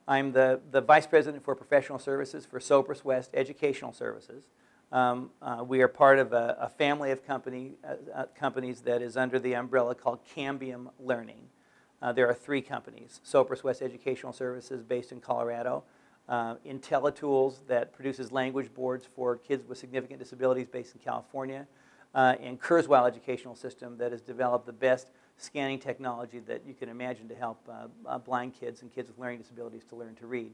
I'm the Vice President for Professional Services for Sopris West Educational Services. We are part of a family of companies that is under the umbrella called Cambium Learning. There are 3 companies: Sopris West Educational Services, based in Colorado; IntelliTools, that produces language boards for kids with significant disabilities, based in California; and Kurzweil Educational System, that has developed the best scanning technology that you can imagine to help blind kids and kids with learning disabilities to learn to read.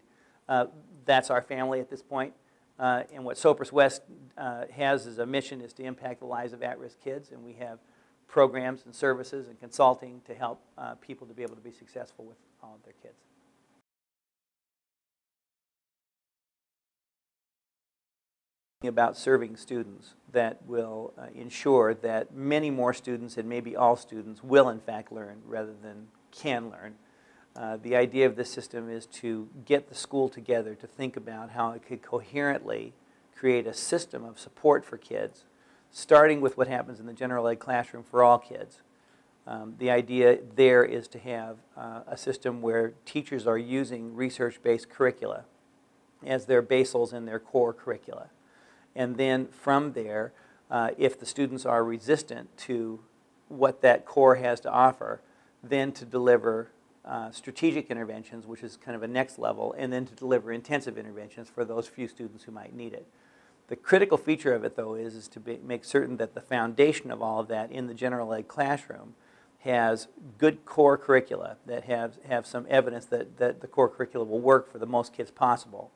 That's our family at this point. And what Sopris West has as a mission is to impact the lives of at-risk kids, and we have programs and services and consulting to help people to be able to be successful with all of their kids. About serving students that will ensure that many more students, and maybe all students, will in fact learn rather than can learn. The idea of this system is to get the school together to think about how it could coherently create a system of support for kids, starting with what happens in the general ed classroom for all kids. The idea there is to have a system where teachers are using research-based curricula as their basals in their core curricula. And then from there, if the students are resistant to what that core has to offer, then to deliver strategic interventions, which is kind of a next level, and then to deliver intensive interventions for those few students who might need it. The critical feature of it, though, is to make certain that the foundation of all of that in the general ed classroom has good core curricula that have some evidence that the core curricula will work for the most kids possible.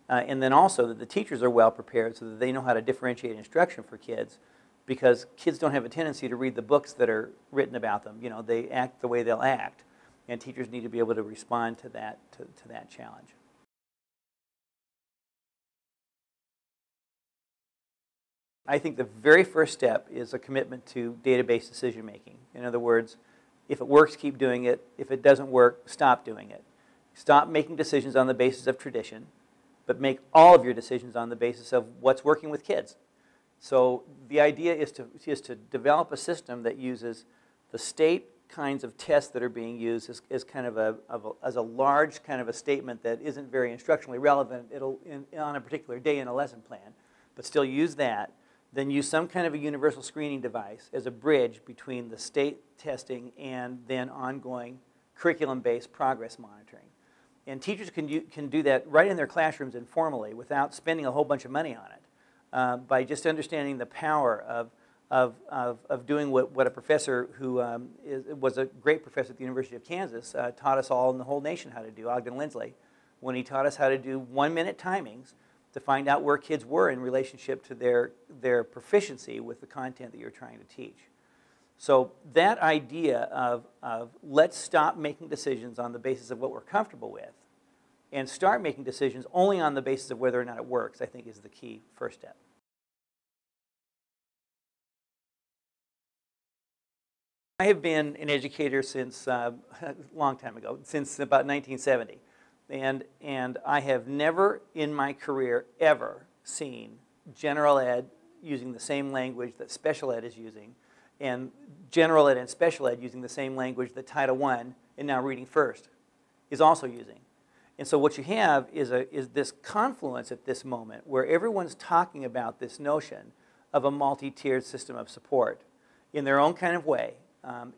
And then also that the teachers are well prepared so that they know how to differentiate instruction for kids, because kids don't have a tendency to read the books that are written about them. You know, they act the way they'll act, and teachers need to be able to respond to that challenge. I think the very first step is a commitment to database decision making. In other words, if it works, keep doing it. If it doesn't work, stop doing it. Stop making decisions on the basis of tradition, but make all of your decisions on the basis of what's working with kids. So the idea is to develop a system that uses the state kinds of tests that are being used as kind of as a large kind of a statement that isn't very instructionally relevant on a particular day in a lesson plan, but still use that. Then use some kind of a universal screening device as a bridge between the state testing and then ongoing curriculum-based progress monitoring. And teachers can do that right in their classrooms informally without spending a whole bunch of money on it, by just understanding the power of doing what a professor who was a great professor at the University of Kansas taught us all in the whole nation how to do, Ogden Lindsley, when he taught us how to do 1-minute timings to find out where kids were in relationship to their proficiency with the content that you're trying to teach. So that idea of let's stop making decisions on the basis of what we're comfortable with and start making decisions only on the basis of whether or not it works, I think is the key first step. I have been an educator since a long time ago, since about 1970. And I have never in my career ever seen general ed using the same language that special ed is using, and general ed and special ed using the same language that Title I, and now Reading First, is also using. And so what you have is this confluence at this moment where everyone's talking about this notion of a multi-tiered system of support in their own kind of way.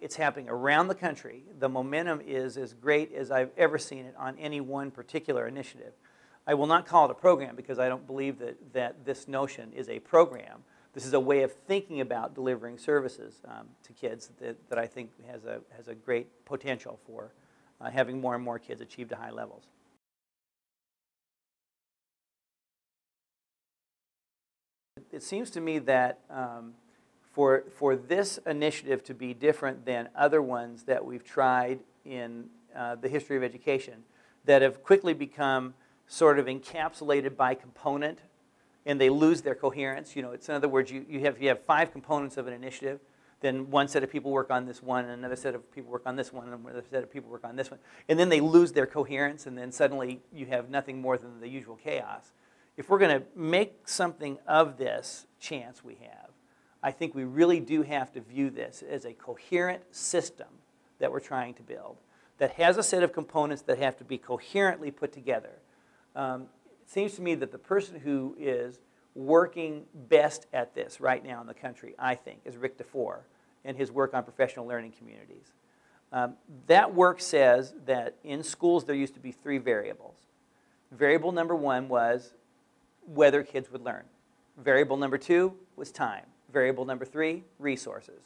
It's happening around the country. The momentum is as great as I've ever seen it on any one particular initiative. I will not call it a program because I don't believe that this notion is a program. This is a way of thinking about delivering services to kids that I think has a great potential for having more and more kids achieve to high levels. It seems to me that for this initiative to be different than other ones that we've tried in the history of education that have quickly become sort of encapsulated by component, and they lose their coherence. You know, it's in other words, you have 5 components of an initiative, then one set of people work on this one, and another set of people work on this one, and another set of people work on this one, and then they lose their coherence, and then suddenly you have nothing more than the usual chaos. If we're going to make something of this chance we have, I think we really do have to view this as a coherent system that we're trying to build that has a set of components that have to be coherently put together. It seems to me that the person who is working best at this right now in the country, I think, is Rick DeFore and his work on professional learning communities. That work says that in schools there used to be 3 variables. Variable number 1 was whether kids would learn. Variable number 2 was time. Variable number 3, resources.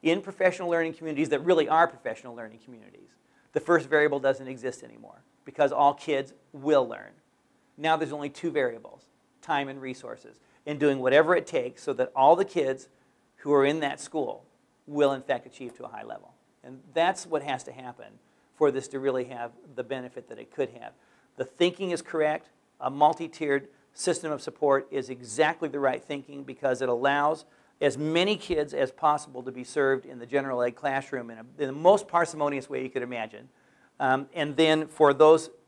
In professional learning communities that really are professional learning communities, the first variable doesn't exist anymore because all kids will learn. Now there's only 2 variables, time and resources, and doing whatever it takes so that all the kids who are in that school will in fact achieve to a high level. And that's what has to happen for this to really have the benefit that it could have. The thinking is correct. A multi-tiered system of support is exactly the right thinking because it allows as many kids as possible to be served in the general ed classroom in the most parsimonious way you could imagine. And then for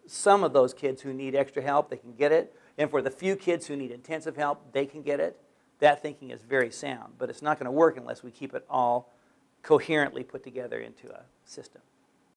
some of those kids who need extra help, they can get it. And for the few kids who need intensive help, they can get it. That thinking is very sound, but it's not going to work unless we keep it all coherently put together into a system.